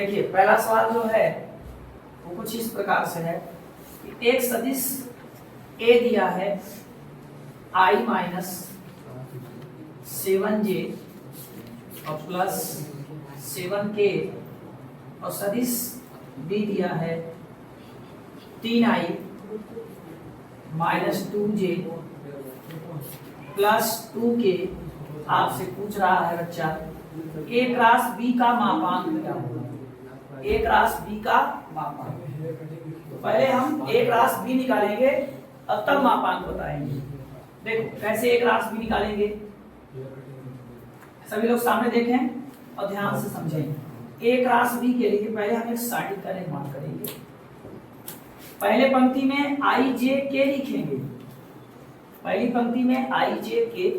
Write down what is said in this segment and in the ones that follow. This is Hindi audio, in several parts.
देखिए पहला सवाल जो है वो कुछ इस प्रकार से है कि एक सदिश ए दिया है i माइनस 7j और प्लस 7k और सदिश बी दिया है 3i minus 2j plus 2k। आपसे पूछ रहा है बच्चा ए क्रॉस बी का मापांक क्या होगा? ए क्रॉस बी का मापांक, तो पहले हम ए क्रॉस बी निकालेंगे और तब मापांक बताएंगे। देखो कैसे ए क्रॉस बी निकालेंगे, सभी लोग सामने देखें और ध्यान से समझें। ए क्रॉस बी के लिए पहले हम एक सारणी का निर्माण करेंगे। पहले पंक्ति में आई जे के लिखेंगे, पहली पंक्ति में आई जे के,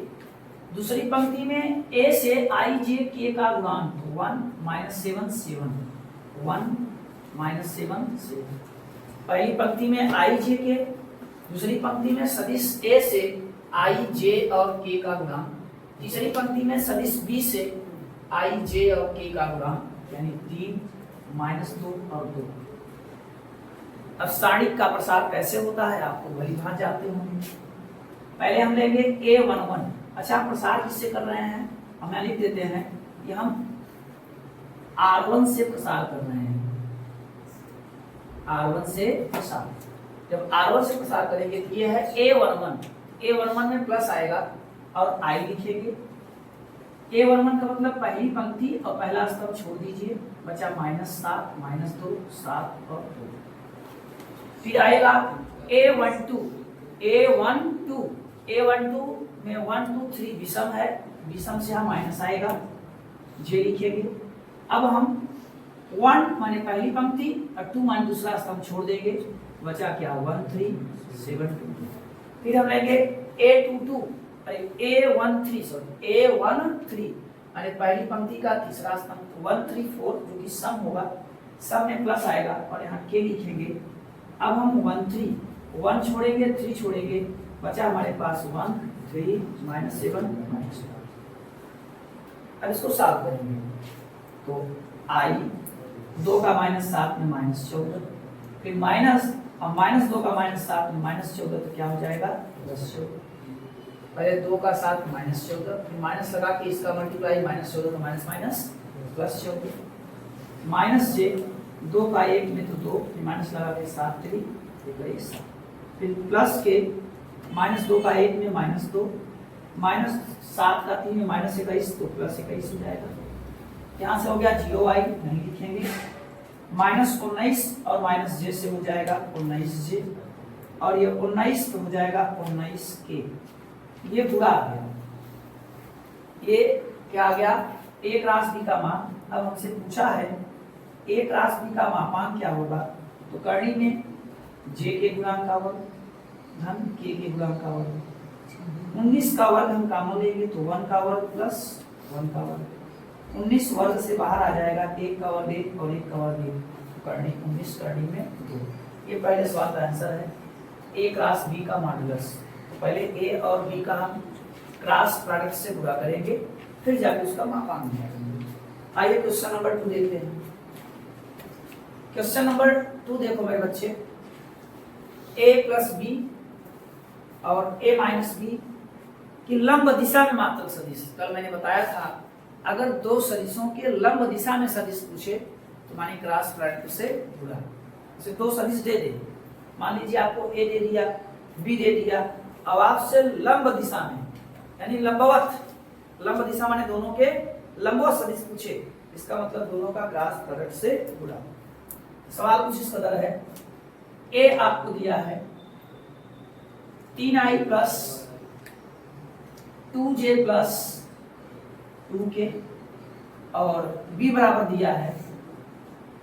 दूसरी पंक्ति में ए से आई जे के का गुणांक 1 माइनस 7 7 1 माइनस 7 7। पहली पंक्ति में आई जे के, दूसरी पंक्ति में सदिश ए से आई जे और के का गुणांक, तीसरी पंक्ति में सदिश बी से आई जे और के का गुणांक यानी 3 माइनस 2 और 2। अब सारणिक का प्रसार कैसे होता है आपको भली भांति जानते होंगे। पहले हम लेंगे A11। अच्छा हम प्रसार किससे कर रहे हैं, हम लिख देते हैं कि हम R1 से प्रसार कर रहे हैं। R1 से प्रसार, जब R1 से प्रसार करेंगे तो ये है A11। A11 में प्लस आएगा और I लिखेंगे। A11 का मतलब पहली पंक्ति और पहला स्तंभ छोड़ दीजिए, बचा -7 -2 7 और 2। फिर आएगा A12 में 1 2 3 विषम है, विषम से हम माइनस आएगा, जे लिखेंगे। अब हम 1 माने पहली पंक्ति और 2 माने दूसरा स्तंभ छोड़ देंगे, बचा क्या 1 3 7 2। फिर हम लेंगे A13 माने पहली पंक्ति का तीसरा स्तंभ 1 3 4 जो कि सम होगा, सम में प्लस आएगा और यहाँ के लिखेंगे। अब हम 1 छोड़ेंगे 3 छोड़ेंगे, बचा हमारे पास 1 3 माइनस 7 माइनस 1। अब इसको साफ करेंगे तो आई 2 का -7 में -14, फिर माइनस और -2 का -7 में -14 तो क्या हो जाएगा 10। पहले 2 का 7 -14, फिर माइनस लगा के इसका मल्टीप्लाई -14 तो माइनस माइनस प्लस 14, माइनस जे 2 का 1 में तो 2, फिर माइनस लगा के 7 3 21, फिर प्लस के -2 का 1 में -2, -7 का 3 में -21 तो +21 हो जाएगा। यहाँ से हो गया 0i नहीं लिखेंगे, -19 और -j से हो जाएगा 19j और ये 19 तो हो जाएगा 19k। ये पूरा आ गया, ये क्या आ गया ए क्रॉस बी का मान। अब हमसे पूछा है ए क्रॉस बी का मापांक क्या होगा, तो करनी में j के गुणांक का वर्ग धन k के गुणांक का वर्ग, 19 का वर्ग हम कॉमन लेंगे तो 1 का वर्ग प्लस 1 का वर्ग, 19 वर्ग से बाहर आ जाएगा 1 का वर्ग 1 और 1 का वर्ग 1, तो करनी 19 करनी में 2। ये पहले सवाल का आंसर है ए क्रॉस बी का मॉडुलस। पहले ए और बी का हम क्रॉस प्रोडक्ट से गुणा करेंगे, फिर जाके उसका मापांक निकालेंगे। आइए क्वेश्चन नंबर 2 देखते हैं। क्वेश्चन नंबर 2 देखो मेरे बच्चे, a प्लस बी और a माइनस बी की लंब दिशा में मात्रक सदिश। कल मैंने बताया था अगर दो सदिशों के लंब दिशा में सदिश पूछे तो मानिए क्रॉस प्रोडक्ट से गुणा, जैसे दो सदिश दे दे, मान लीजिए आपको a दे दिया b दे दिया, अब आपसे लंब दिशा में यानी लंबवत, लंब दिशा माने दोनों के लंबवत सदिश पूछे, इसका मतलब दोनों का क्रॉस प्रोडक्ट से गुणा। सवाल कुछ इस कदर है, ए आपको दिया है 3i plus 2j plus 2k और b बराबर दिया है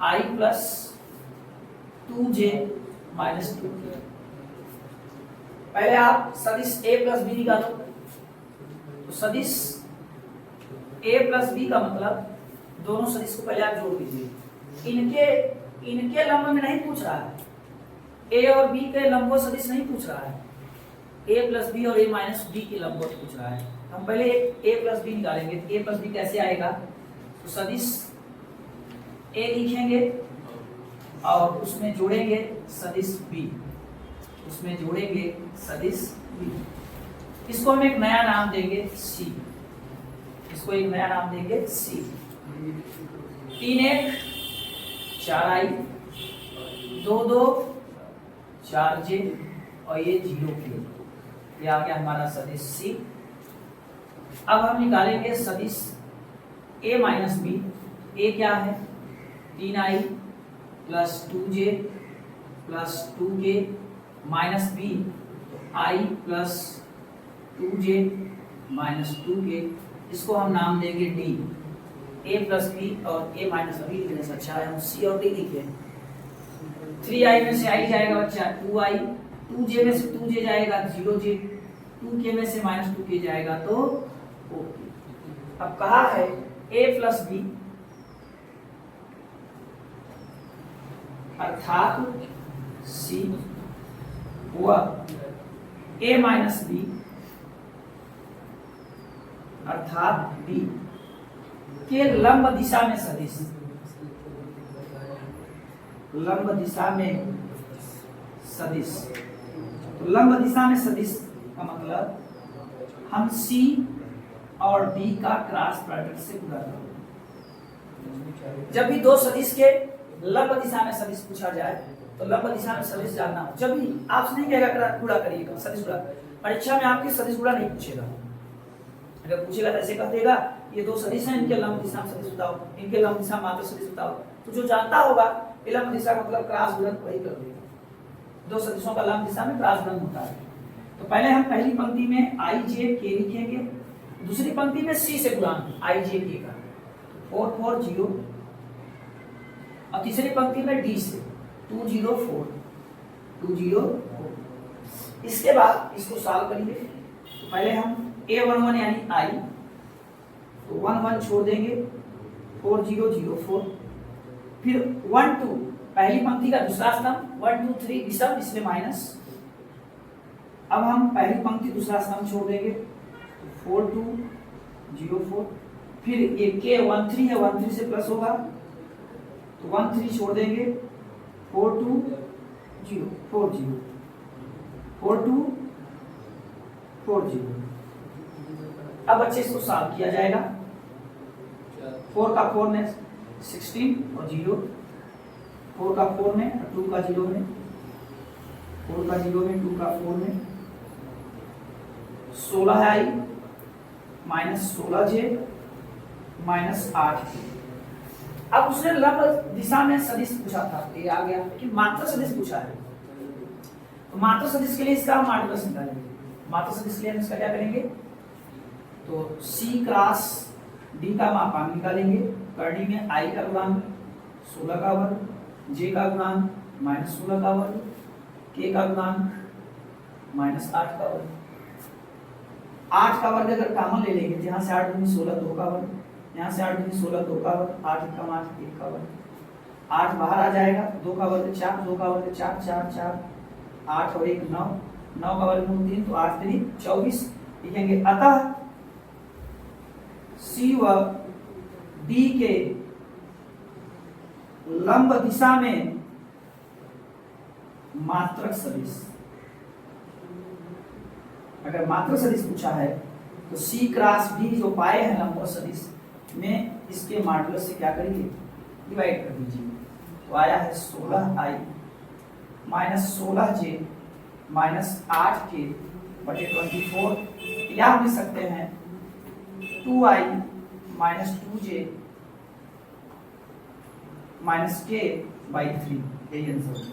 i plus 2j minus 2k। पहले आप सदिश a प्लस बी निकालो, तो सदिश a प्लस बी का मतलब दोनों सदिश को पहले आप जोड़ दीजिए। इनके लंब में नहीं पूछ रहा है, a और b के लंबवत सदिश नहीं पूछ रहा है, a प्लस बी और a माइनस बी के लंबवत पूछ रहा है। हम पहले a प्लस बी निकालेंगे, a प्लस बी कैसे आएगा, तो सदिश ए लिखेंगे और उसमें जोड़ेंगे सदिश बी, उसमें जोड़ेंगे सदिश बी। इसको हम एक नया नाम देंगे सी, इसको एक नया नाम देंगे सी। 3 1 4 i, 2 2 4 j और ये 0 k, ये आ गया हमारा सदिश सी। अब हम निकालेंगे सदिश a माइनस बी। a क्या है? 3i plus 2j plus 2k minus B i plus 2j minus 2k, इसको हम नाम देंगे d। a प्लस बी और a माइनस बी लिखने से अच्छा है हम c और d लिखे। 3i में से i जाएगा बच्चा 2i, 2j में से 2j जाएगा 0j, 2k में से माइनस 2k जाएगा तो ok। अब कहा है a प्लस बी अर्थात c व a माइनस बी अर्थात b के लंब दिशा में सदिश, लंब दिशा में सदिश। तो लंब दिशा में सदिश का मतलब हम c और d का क्रॉस प्रोडक्ट से गुणा करेंगे। जब भी दो सदिश के लंब दिशा में सदिश पूछा जाए तो लंब दिशा में सदिश जानना हो, जब भी आपसे नहीं कहेगा गुणा करिएगा सदिश गुणा, परीक्षा में आपके सदिश गुणा नहीं पूछेगा। अगर पूछेगा तो ऐसे कह देगा ये दो सदिश हैं, इनके लंब दिशा में सदिश बताओ, इनके लंब दिशा में मात्र सदिश बताओ। तो जो जानता होगा ये लंब दिशा का मतलब क्रॉस गुणन वही कर देगा। दो सदिशों का लंब दिशा में क्रॉस गुणन होता है। तो पहले हम पहली पंक्ति में i j k लिखेंगे, दूसरी पंक्ति में c से गुणा i j k का 4 4 0, और तीसरी पंक्ति में d से 2 0 4 2 0 4। इसके बाद इसको सॉल्व करेंगे। तो पहले हम a11 यानी i, तो 1 1 छोड़ देंगे, 4 0 0 4, फिर 1 2 पहली पंक्ति का दूसरा स्तंभ, 1 2 3 विषम, इसमें माइनस। अब हम पहली पंक्ति दूसरा स्तंभ छोड़ देंगे, तो 4 2 0 4, फिर ये k 1 3 है, 1 3 से प्लस होगा तो 1 3 छोड़ देंगे, 4 2 0 4 0 4 2 4 0। अब बच्चे इसको सॉल्व किया जाएगा। 4 का 4 में 16 और 0, 4 का 4 में और 2 का 0 में, 4 का 0 में 2 का 4 में 16 है i minus 16j minus 8k। अब उसने लंब दिशा में सदिश पूछा था, ये आ गया कि मात्र सदिश पूछा है। तो मात्र सदिश के लिए इसका हम मॉडुलस निकालेंगे। मात्र सदिश के लिए हम इसका क्या करेंगे, तो c क्रॉस d का मापांक निकालेंगे। करनी में i का गुणांक 16 का वर्ग, j का गुणांक माइनस 16 का वर्ग, k का गुणांक माइनस 8 का वर्ग। 8 का वर्ग अगर कॉमन ले लेंगे, यहाँ से 8 दूनी 16 2 का वर्ग, यहाँ से 8 दूनी 16 2 का वर्ग, 8 कम 8 1 का वर्ग, 8 बाहर आ जाएगा, 2 का वर्ग 4, 2 का वर्ग 4 4 4, 8 और 1 9, 9 का वर्ग 3 तो 8 3 24 लिखेंगे। अतः C व D के लंब दिशा में मात्रक सदिश, अगर मात्रक सदिश पूछा है तो C क्रॉस D जो पाए हैं लंब सदिश में, इसके मॉडुलस से क्या करेंगे, डिवाइड कर दीजिए। तो आया है 16i minus 16j minus 8k बटे 24, या हम लिख सकते हैं 2i minus 2j minus k by 3। यही आंसर है।